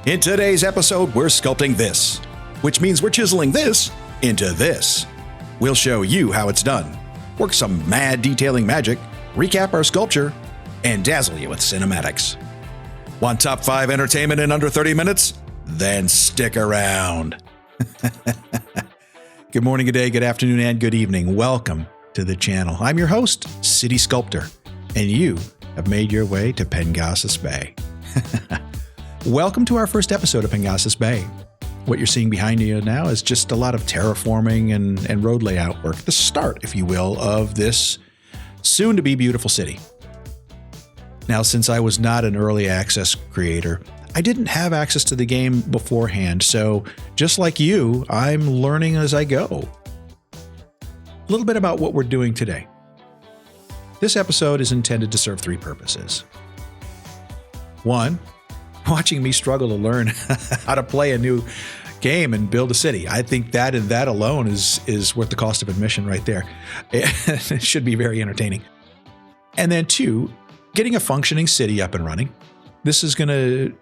In today's episode, we're sculpting this, which means we're chiseling this into this. We'll show you how it's done, work some mad detailing magic, recap our sculpture, and dazzle you with cinematics. Want top 5 entertainment in under 30 minutes? Then stick around. Good morning, good day, good afternoon, and good evening. Welcome to the channel. I'm your host, City Sculptor, and you have made your way to Pengasas Bay. Welcome to our first episode of Pengasas Bay. What you're seeing behind you now is just a lot of terraforming and road layout work, the start, if you will, of this soon-to-be beautiful city. Now, since I was not an early access creator, I didn't have access to the game beforehand, so just like you, I'm learning as I go. A little bit about what we're doing today. This episode is intended to serve 3 purposes. 1, watching me struggle to learn how to play a new game and build a city. I think that and that alone is worth the cost of admission right there. It should be very entertaining. And then 2, getting a functioning city up and running. This is going to,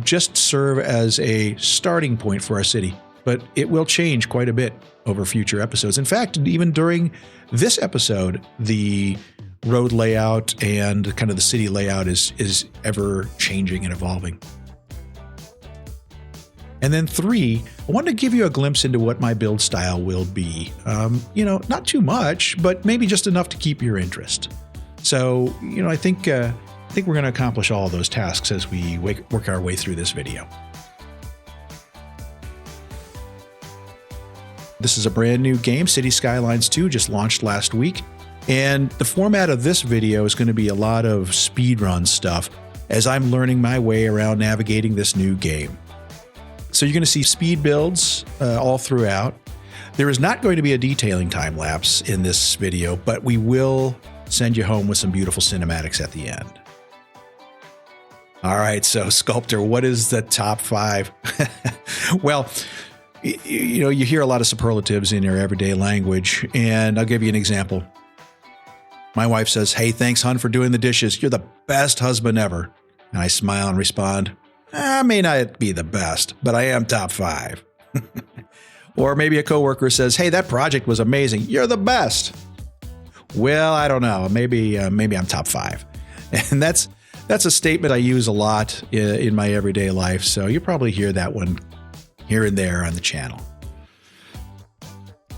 just serve as a starting point for our city, but it will change quite a bit over future episodes. In fact, even during this episode, the road layout and kind of the city layout is ever changing and evolving. And then 3, I wanted to give you a glimpse into what my build style will be. Not too much, but maybe just enough to keep your interest. So, I think we're going to accomplish all of those tasks as we work our way through this video. This is a brand new game, Cities Skylines 2, just launched last week. And the format of this video is going to be a lot of speedrun stuff as I'm learning my way around navigating this new game. So you're going to see speed builds all throughout. There is not going to be a detailing time lapse in this video, but we will send you home with some beautiful cinematics at the end. All right, so Sculptor, what is the top 5? Well, you hear a lot of superlatives in your everyday language, and I'll give you an example. My wife says, "Hey, thanks, hon, for doing the dishes. You're the best husband ever." And I smile and respond, "I may not be the best, but I am top 5. Or maybe a coworker says, "Hey, that project was amazing. You're the best." Well, I don't know. Maybe I'm top 5. And that's a statement I use a lot in my everyday life. So you probably hear that one here and there on the channel.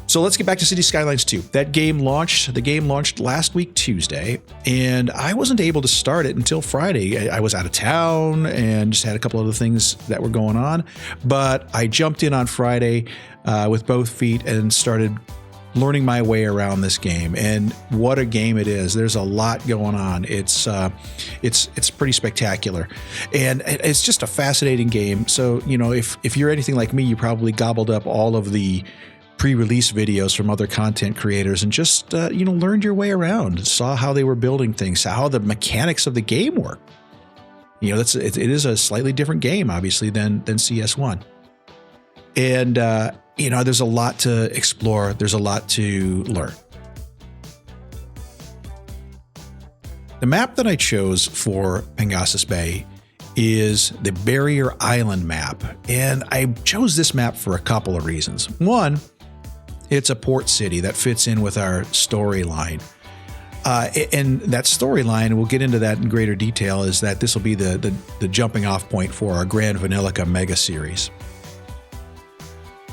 So let's get back to Cities Skylines 2. The game launched last week, Tuesday, and I wasn't able to start it until Friday. I was out of town and just had a couple other things that were going on, but I jumped in on Friday with both feet and started learning my way around this game. And what a game it is. There's a lot going on. It's pretty spectacular. And it's just a fascinating game. So, if you're anything like me, you probably gobbled up all of the pre-release videos from other content creators and just, learned your way around, saw how they were building things, how the mechanics of the game work. It is a slightly different game, obviously, than CS1. And, there's a lot to explore. There's a lot to learn. The map that I chose for Pengasas Bay is the Barrier Island map. And I chose this map for a couple of reasons. One, it's a port city that fits in with our storyline. And that storyline, we'll get into that in greater detail, is that this will be the jumping off point for our Gran Vanillica mega series.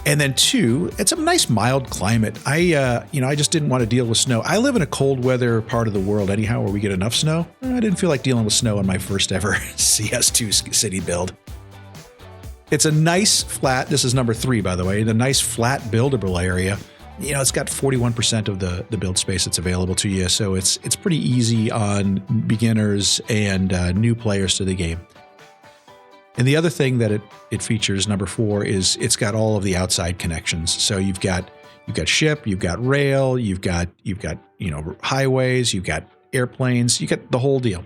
And then 2, it's a nice mild climate. I just didn't want to deal with snow. I live in a cold weather part of the world anyhow where we get enough snow. I didn't feel like dealing with snow in my first ever CS2 city build. It's a nice flat, this is number 3, by the way, the nice flat buildable area. It's got 41% of the build space that's available to you. So it's pretty easy on beginners and new players to the game. And the other thing that it features, number 4, is it's got all of the outside connections. So you've got ship, you've got rail, you've got highways, you've got airplanes, you got the whole deal.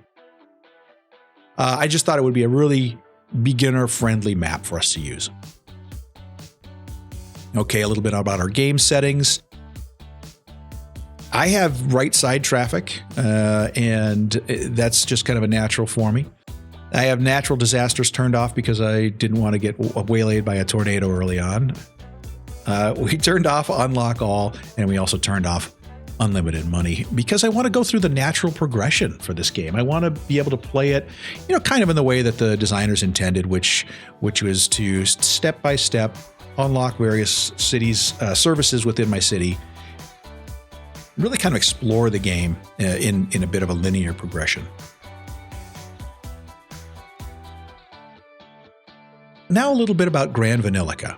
I just thought it would be a really beginner-friendly map for us to use. Okay, a little bit about our game settings. I have right side traffic, and that's just kind of a natural for me. I have natural disasters turned off because I didn't want to get waylaid by a tornado early on. We turned off unlock all, and we also turned off unlimited money because I want to go through the natural progression for this game. I want to be able to play it, kind of in the way that the designers intended, which was to step by step unlock various cities, services within my city, really kind of explore the game in a bit of a linear progression. Now a little bit about Gran Vanillica.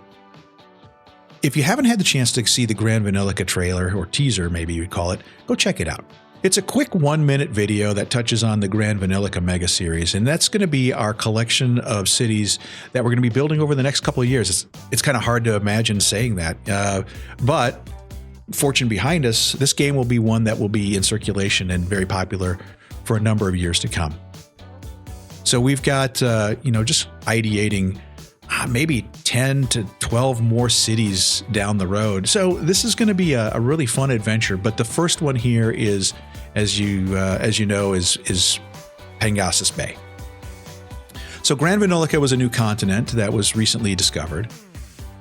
If you haven't had the chance to see the Gran Vanillica trailer, or teaser maybe you'd call it, go check it out. It's a quick 1-minute video that touches on the Gran Vanillica mega series, and that's going to be our collection of cities that we're going to be building over the next couple of years. It's kind of hard to imagine saying that, but fortune behind us, this game will be one that will be in circulation and very popular for a number of years to come. So we've got, just ideating maybe 10 to 12 more cities down the road. So this is going to be a really fun adventure. But the first one here is, as you know, is Pengasas Bay. So Gran Vanillica was a new continent that was recently discovered,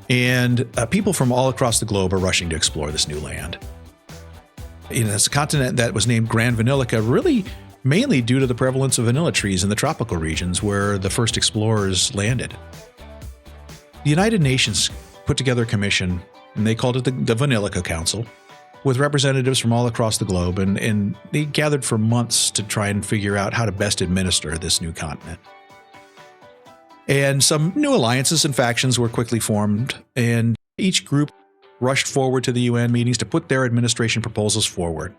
and people from all across the globe are rushing to explore this new land. It's a continent that was named Gran Vanillica, really mainly due to the prevalence of vanilla trees in the tropical regions where the first explorers landed. The United Nations put together a commission, and they called it the Vanillica Council, with representatives from all across the globe, and they gathered for months to try and figure out how to best administer this new continent. And some new alliances and factions were quickly formed, and each group rushed forward to the UN meetings to put their administration proposals forward.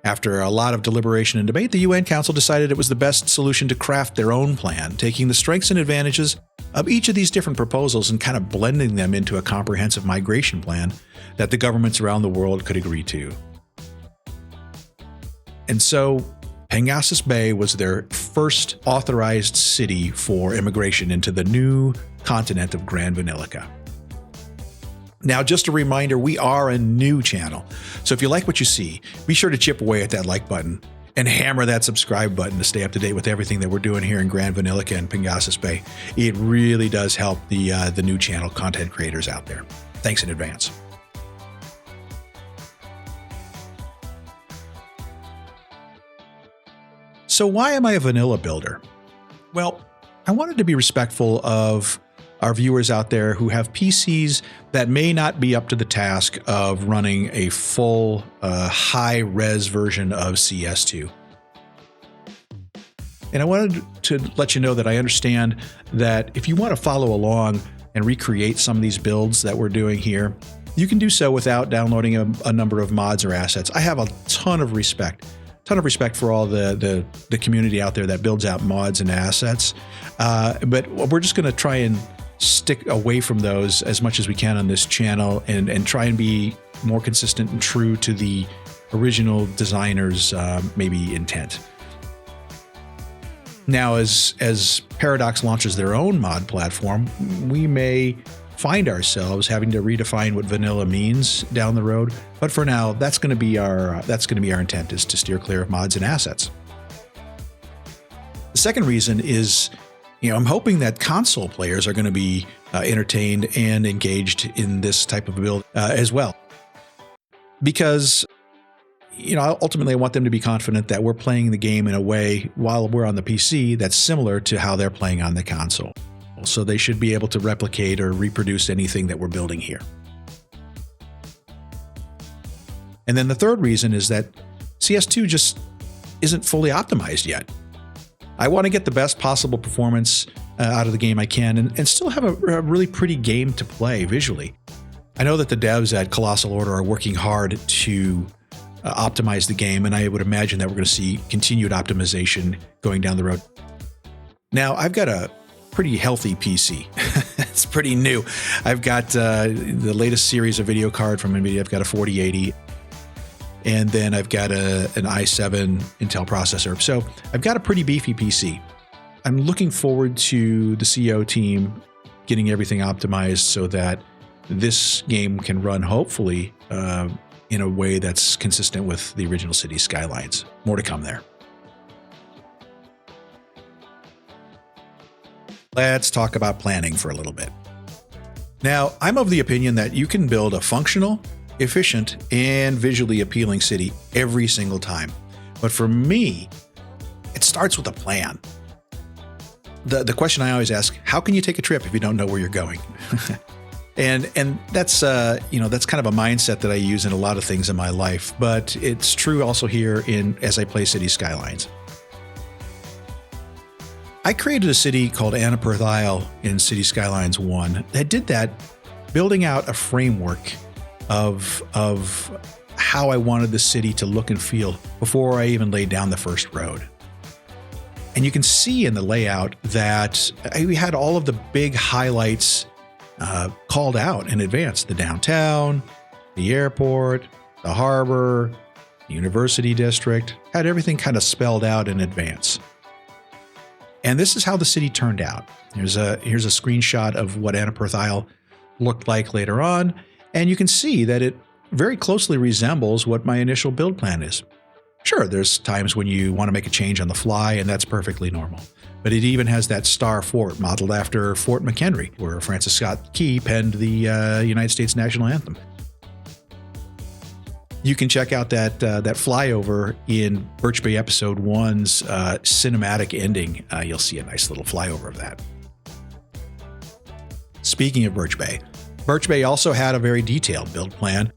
After a lot of deliberation and debate, the UN Council decided it was the best solution to craft their own plan, taking the strengths and advantages of each of these different proposals and kind of blending them into a comprehensive migration plan that the governments around the world could agree to. And so Pengasas Bay was their first authorized city for immigration into the new continent of Gran Vanillica. Now, just a reminder, we are a new channel. So if you like what you see, be sure to chip away at that like button and hammer that subscribe button to stay up to date with everything that we're doing here in Gran Vanillica and Pengasas Bay. It really does help the new channel content creators out there. Thanks in advance. So why am I a vanilla builder? Well, I wanted to be respectful of our viewers out there who have PCs that may not be up to the task of running a full high-res version of CS2. And I wanted to let you know that I understand that if you want to follow along and recreate some of these builds that we're doing here, you can do so without downloading a number of mods or assets. I have a ton of respect for all the community out there that builds out mods and assets. But we're just going to try and stick away from those as much as we can on this channel and try and be more consistent and true to the original designer's maybe intent. Now, as Paradox launches their own mod platform, we may find ourselves having to redefine what vanilla means down the road. But for now, that's going to be our intent, is to steer clear of mods and assets. The second reason is, I'm hoping that console players are going to be entertained and engaged in this type of build as well. Because, ultimately I want them to be confident that we're playing the game in a way while we're on the PC that's similar to how they're playing on the console. So they should be able to replicate or reproduce anything that we're building here. And then the third reason is that CS2 just isn't fully optimized yet. I want to get the best possible performance out of the game I can and still have a really pretty game to play visually. I know that the devs at Colossal Order are working hard to optimize the game, and I would imagine that we're going to see continued optimization going down the road. Now, I've got a pretty healthy PC. It's pretty new. I've got the latest series of video card from NVIDIA. I've got a 4080. And then I've got an i7 Intel processor. So I've got a pretty beefy PC. I'm looking forward to the CO team getting everything optimized so that this game can run, hopefully, in a way that's consistent with the original Cities Skylines. More to come there. Let's talk about planning for a little bit. Now, I'm of the opinion that you can build a functional, efficient, and visually appealing city every single time. But for me, it starts with a plan. The question I always ask, how can you take a trip if you don't know where you're going? and that's that's kind of a mindset that I use in a lot of things in my life, but it's true also here as I play Cities Skylines. I created a city called Anew in Cities Skylines 1 that did that, building out a framework of how I wanted the city to look and feel before I even laid down the first road. And you can see in the layout that we had all of the big highlights called out in advance: the downtown, the airport, the harbor, the university district, had everything kind of spelled out in advance. And this is how the city turned out. Here's a screenshot of what Anew looked like later on, and you can see that it very closely resembles what my initial build plan is. Sure, there's times when you want to make a change on the fly, and that's perfectly normal. But it even has that star fort modeled after Fort McHenry, where Francis Scott Key penned the United States national anthem. You can check out that flyover in Birch Bay Episode 1's cinematic ending. You'll see a nice little flyover of that. Speaking of Birch Bay also had a very detailed build plan.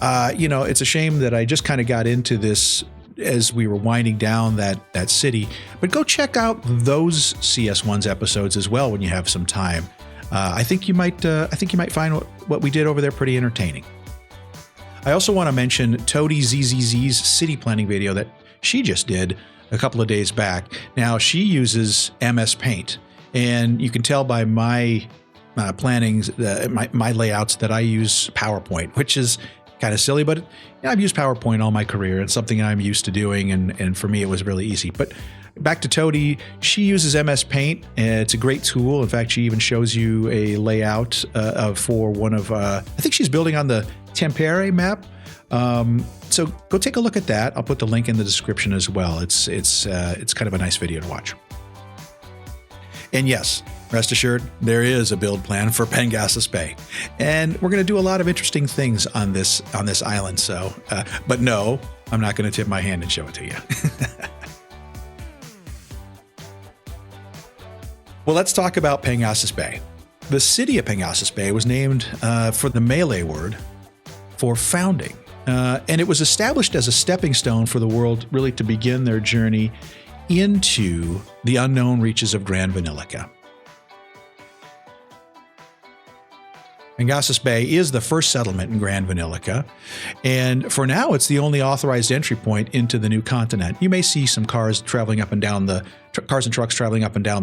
It's a shame that I just kind of got into this as we were winding down that city, but go check out those CS1's episodes as well when you have some time. I think you might find what we did over there pretty entertaining. I also want to mention Toady ZZZ's city planning video that she just did a couple of days back. Now, she uses MS Paint, and you can tell by my plannings, my layouts, that I use PowerPoint, which is kind of silly, but I've used PowerPoint all my career. It's something I'm used to doing, and for me, it was really easy. But back to Toady, she uses MS Paint, and it's a great tool. In fact, she even shows you a layout for one of, I think she's building on the Tempere map. So go take a look at that. I'll put the link in the description as well. It's kind of a nice video to watch. And yes, rest assured, there is a build plan for Pengasas Bay, and we're going to do a lot of interesting things on this island. So, but no, I'm not going to tip my hand and show it to you. Well, let's talk about Pengasas Bay. The city of Pengasas Bay was named for the Malay word for founding, and it was established as a stepping stone for the world really to begin their journey into the unknown reaches of Gran Vanillica. Pengasas Bay is the first settlement in Gran Vanillica, and for now it's the only authorized entry point into the new continent. You may see some cars and trucks traveling up and down the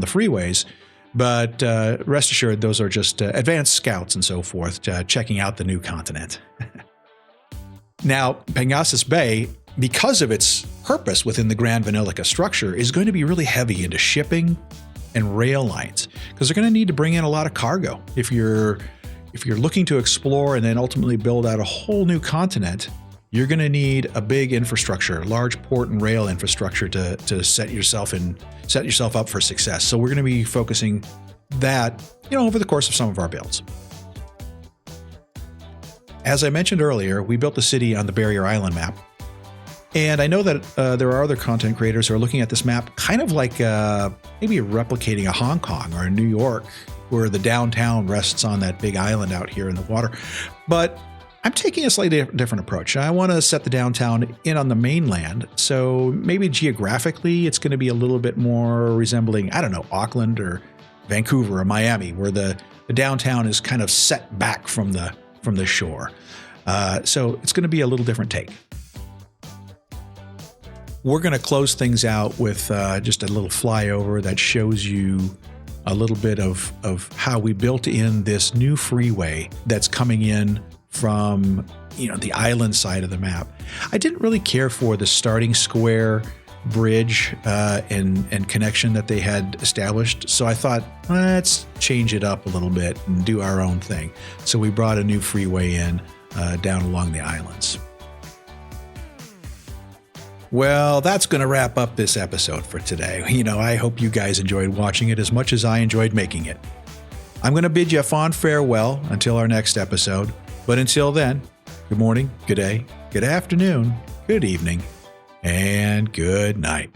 freeways, but rest assured those are just advanced scouts and so forth checking out the new continent. Now, Pengasas Bay, because of its purpose within the Gran Vanillica structure, is going to be really heavy into shipping and rail lines, because they're going to need to bring in a lot of cargo. If you're looking to explore and then ultimately build out a whole new continent, you're going to need a big infrastructure, large port and rail infrastructure to set yourself up for success. So we're going to be focusing that, over the course of some of our builds. As I mentioned earlier, we built the city on the Barrier Island map. And I know that there are other content creators who are looking at this map kind of like maybe replicating a Hong Kong or a New York, where the downtown rests on that big island out here in the water. But I'm taking a slightly different approach. I want to set the downtown in on the mainland. So maybe geographically, it's going to be a little bit more resembling, Auckland or Vancouver or Miami, where the downtown is kind of set back from the shore. So it's going to be a little different take. We're going to close things out with just a little flyover that shows you a little bit of how we built in this new freeway that's coming in from the island side of the map. I didn't really care for the starting square bridge and connection that they had established, so I thought, let's change it up a little bit and do our own thing. So we brought a new freeway in down along the islands. Well, that's going to wrap up this episode for today. I hope you guys enjoyed watching it as much as I enjoyed making it. I'm going to bid you a fond farewell until our next episode. But until then, good morning, good day, good afternoon, good evening, and good night.